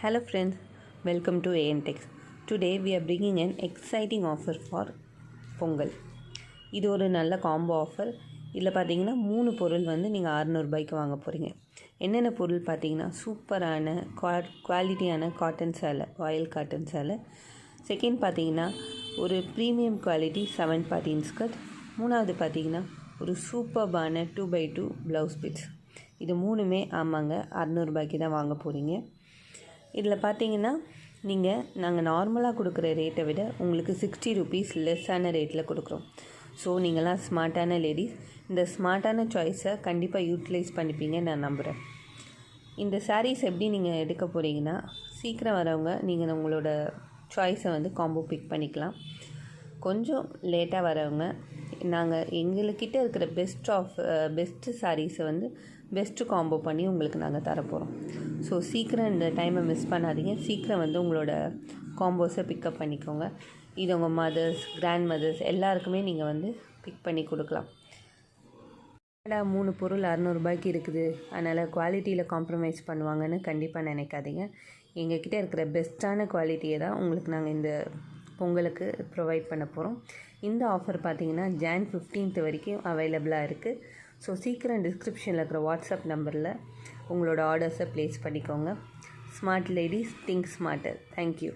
Hello friends, welcome to ANTech. Today we are bringing an exciting offer for Pongal. இது ஒரு நல்ல combo offer. இதில் பார்த்தீங்கன்னா 3 பொருள் வந்து நீங்கள் 600 ரூபாய்க்கு வாங்க போகிறீங்க. என்னென்ன பொருள் பார்த்தீங்கன்னா சூப்பரான குவாலிட்டியான காட்டன் சேலை, ராயல் காட்டன் சேலை. செகண்ட் பார்த்தீங்கன்னா ஒரு ப்ரீமியம் குவாலிட்டி 7 பார்ட் இன்ஸ்கர்ட். மூணாவது பார்த்தீங்கன்னா ஒரு சூப்பர்பான 2x2 ப்ளவுஸ் பிட்ஸ். இது மூணுமே ஆமாங்க 600 ரூபாய்க்கு தான் வாங்க போகிறீங்க. இதில் பார்த்தீங்கன்னா நாங்கள் நார்மலாக கொடுக்குற ரேட்டை விட உங்களுக்கு 60 ரூபீஸ் லெஸ்ஸான ரேட்டில் கொடுக்குறோம். ஸோ நீங்களாம் ஸ்மார்ட்டான லேடிஸ், இந்த ஸ்மார்ட்டான சாய்ஸை கண்டிப்பாக யூட்டிலைஸ் பண்ணிப்பீங்க நான் நம்புகிறேன். இந்த சாரீஸ் எப்படி நீங்கள் எடுக்க போகிறீங்கன்னா, சீக்கிரம் வரவங்க நீங்கள் உங்களோட சாய்ஸை வந்து காம்போ பிக் பண்ணிக்கலாம். கொஞ்சம் லேட்டாக வரவங்க நாங்கள் எங்கள்கிட்ட இருக்கிற பெஸ்ட்டு சாரீஸை வந்து பெஸ்ட்டு காம்போ பண்ணி உங்களுக்கு நாங்கள் தரப்போகிறோம். ஸோ சீக்கிரம் இந்த டைமை மிஸ் பண்ணாதீங்க. சீக்கிரம் வந்து உங்களோட காம்போஸை பிக்கப் பண்ணிக்கோங்க. இது உங்கள் மதர்ஸ், கிராண்ட் மதர்ஸ் எல்லாருக்குமே நீங்கள் வந்து பிக் பண்ணி கொடுக்கலாம். 3 பொருள் 600 ரூபாய்க்கு இருக்குது, அதனால் குவாலிட்டியில் காம்ப்ரமைஸ் பண்ணுவாங்கன்னு கண்டிப்பாக நினைக்காதீங்க. எங்ககிட்ட இருக்கிற பெஸ்ட்டான குவாலிட்டியை தான் உங்களுக்கு நாங்கள் இந்த பொங்கலுக்கு ப்ரொவைட் பண்ண போகிறோம். இந்த ஆஃபர் பார்த்திங்கன்னா Jan 15th வரைக்கும் அவைலபிளாக இருக்குது. ஸோ சீக்கிரம் டிஸ்கிரிப்ஷனில் இருக்கிற வாட்ஸ்அப் நம்பரில் உங்களோட ஆர்டர்ஸை ப்ளேஸ் பண்ணிக்கோங்க. Smart ladies think smarter. Thank you.